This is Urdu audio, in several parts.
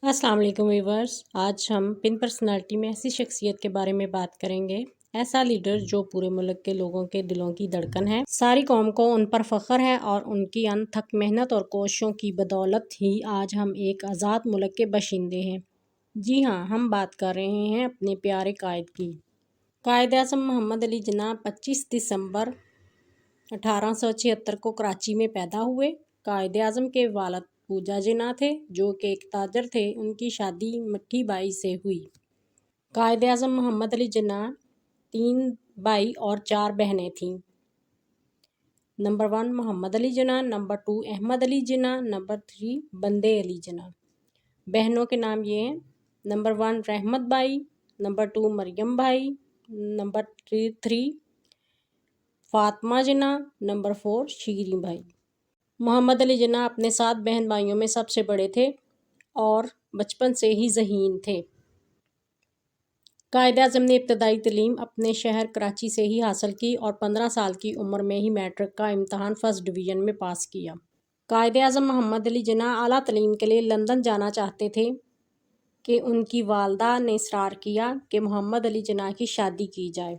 السلام علیکم ویورز، آج ہم پن پرسنالٹی میں ایسی شخصیت کے بارے میں بات کریں گے، ایسا لیڈر جو پورے ملک کے لوگوں کے دلوں کی دھڑکن ہے۔ ساری قوم کو ان پر فخر ہے اور ان کی انتھک محنت اور کوششوں کی بدولت ہی آج ہم ایک آزاد ملک کے باشندے ہیں۔ جی ہاں، ہم بات کر رہے ہیں اپنے پیارے قائد کی۔ قائد اعظم محمد علی جناح 25 دسمبر 1876 کو کراچی میں پیدا ہوئے۔ قائد اعظم کے والد پوجا جناح تھے جو کہ ایک تاجر تھے۔ ان کی شادی مٹھی بائی سے ہوئی۔ قائد اعظم محمد علی جناح 3 بھائی اور 4 بہنیں تھیں۔ نمبر 1 محمد علی جناح، نمبر 2 احمد علی جناح، نمبر 3 بندے علی جناح۔ بہنوں کے نام یہ ہیں: نمبر 1 رحمت بائی، نمبر 2 مریم بھائی، نمبر 3 فاطمہ جناح، نمبر 4 شیریں بھائی۔ محمد علی جناح اپنے 7 بہن بھائیوں میں سب سے بڑے تھے اور بچپن سے ہی ذہین تھے۔ قائد اعظم نے ابتدائی تعلیم اپنے شہر کراچی سے ہی حاصل کی اور 15 سال کی عمر میں ہی میٹرک کا امتحان فرسٹ ڈویژن میں پاس کیا۔ قائد اعظم محمد علی جناح اعلیٰ تعلیم کے لیے لندن جانا چاہتے تھے کہ ان کی والدہ نے اصرار کیا کہ محمد علی جناح کی شادی کی جائے،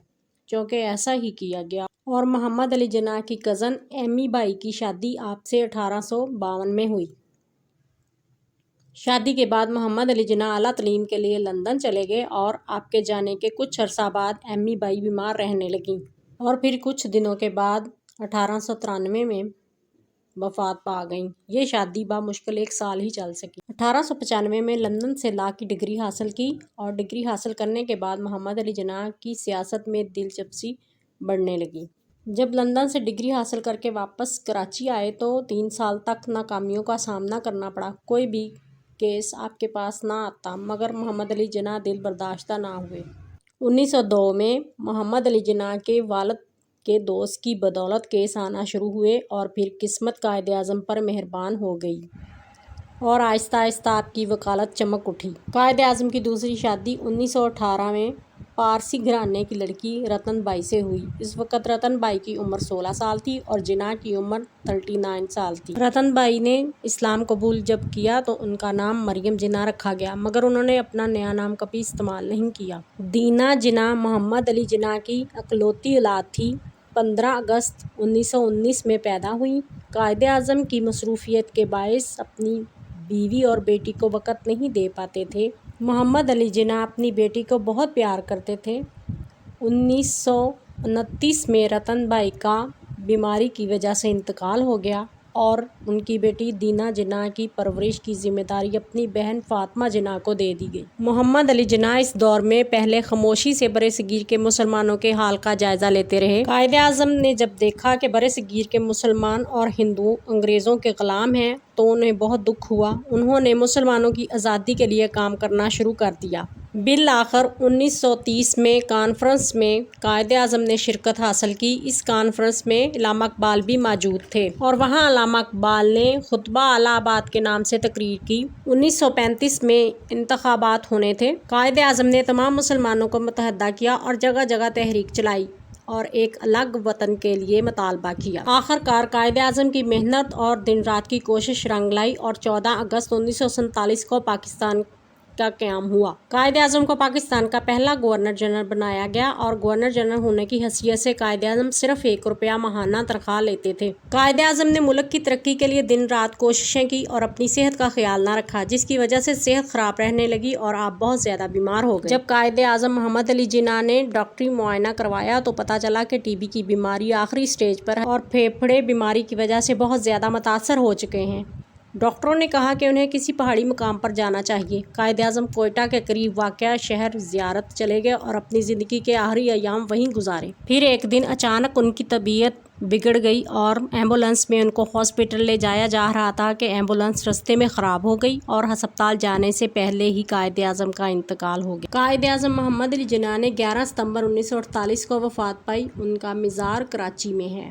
چونکہ ایسا ہی کیا گیا اور محمد علی جناح کی کزن ایمی بائی کی شادی آپ سے 1852 میں ہوئی۔ شادی کے بعد محمد علی جناح اعلیٰ تعلیم کے لیے لندن چلے گئے اور آپ کے جانے کے کچھ عرصہ بعد ایمی بائی بیمار رہنے لگیں اور پھر کچھ دنوں کے بعد 1893 میں وفات پا گئیں۔ یہ شادی بامشکل 1 سال ہی چل سکی۔ 1895 میں لندن سے لاء کی ڈگری حاصل کی اور ڈگری حاصل کرنے کے بعد محمد علی جناح کی سیاست میں دلچسپی بڑھنے لگی۔ جب لندن سے ڈگری حاصل کر کے واپس کراچی آئے تو 3 سال تک ناکامیوں کا سامنا کرنا پڑا۔ کوئی بھی کیس آپ کے پاس نہ آتا مگر محمد علی جناح دل برداشتہ نہ ہوئے۔ 1902 میں محمد علی جناح کے والد کے دوست کی بدولت کیس آنا شروع ہوئے اور پھر قسمت قائد اعظم پر مہربان ہو گئی اور آہستہ آہستہ آپ کی وکالت چمک اٹھی۔ قائد اعظم کی دوسری شادی 1918 میں پارسی گھرانے کی لڑکی رتن بائی سے ہوئی۔ اس وقت رتن بائی کی عمر 16 سال تھی اور جناح کی عمر 39 سال تھی۔ رتن بائی نے اسلام قبول جب کیا تو ان کا نام مریم جناح رکھا گیا مگر انہوں نے اپنا نیا نام کبھی استعمال نہیں کیا۔ دینا جناح محمد علی جناح کی اکلوتی اولاد تھی۔ 15 اگست 1919 میں پیدا ہوئیں۔ قائد اعظم کی مصروفیت کے باعث اپنی بیوی اور بیٹی کو وقت نہیں دے پاتے تھے۔ محمد علی جناح اپنی بیٹی کو بہت پیار کرتے تھے۔ 1929 میں رتن بائی کا بیماری کی وجہ سے انتقال ہو گیا اور ان کی بیٹی دینا جناح کی پرورش کی ذمہ داری اپنی بہن فاطمہ جناح کو دے دی گئی۔ محمد علی جناح اس دور میں پہلے خاموشی سے برصغیر کے مسلمانوں کے حال کا جائزہ لیتے رہے۔ قائد اعظم نے جب دیکھا کہ برصغیر کے مسلمان اور ہندو انگریزوں کے غلام ہیں تو انہیں بہت دکھ ہوا۔ انہوں نے مسلمانوں کی آزادی کے لیے کام کرنا شروع کر دیا۔ بالآخر 1930 میں کانفرنس میں قائد اعظم نے شرکت حاصل کی۔ اس کانفرنس میں علامہ اقبال بھی موجود تھے اور وہاں علامہ اقبال نے خطبہ الہ آباد کے نام سے تقریر کی۔ 1935 میں انتخابات ہونے تھے۔ قائد اعظم نے تمام مسلمانوں کو متحدہ کیا اور جگہ جگہ تحریک چلائی اور ایک الگ وطن کے لیے مطالبہ کیا۔ آخر کار قائد اعظم کی محنت اور دن رات کی کوشش رنگ لائی اور 14 اگست 1947 کو پاکستان کا قیام ہوا۔ قائد اعظم کو پاکستان کا پہلا گورنر جنرل بنایا گیا اور گورنر جنرل ہونے کی حیثیت سے قائد اعظم صرف 1 روپیہ ماہانہ تنخواہ لیتے تھے۔ قائد اعظم نے ملک کی ترقی کے لیے دن رات کوششیں کی اور اپنی صحت کا خیال نہ رکھا جس کی وجہ سے صحت خراب رہنے لگی اور آپ بہت زیادہ بیمار ہو گئے۔ جب قائد اعظم محمد علی جناح نے ڈاکٹری معائنہ کروایا تو پتہ چلا کہ ٹی بی کی بیماری آخری سٹیج پر ہے اور پھیپھڑے بیماری کی وجہ سے بہت زیادہ متاثر ہو چکے ہیں۔ ڈاکٹروں نے کہا کہ انہیں کسی پہاڑی مقام پر جانا چاہیے۔ قائد اعظم کوئٹہ کے قریب واقع شہر زیارت چلے گئے اور اپنی زندگی کے آخری ایام وہیں گزارے۔ پھر ایک دن اچانک ان کی طبیعت بگڑ گئی اور ایمبولینس میں ان کو ہاسپٹل لے جایا جا رہا تھا کہ ایمبولینس رستے میں خراب ہو گئی اور ہسپتال جانے سے پہلے ہی قائد اعظم کا انتقال ہو گیا۔ قائد اعظم محمد علی جناح نے 11 ستمبر 1948 کو وفات پائی۔ ان کا مزار کراچی میں ہے۔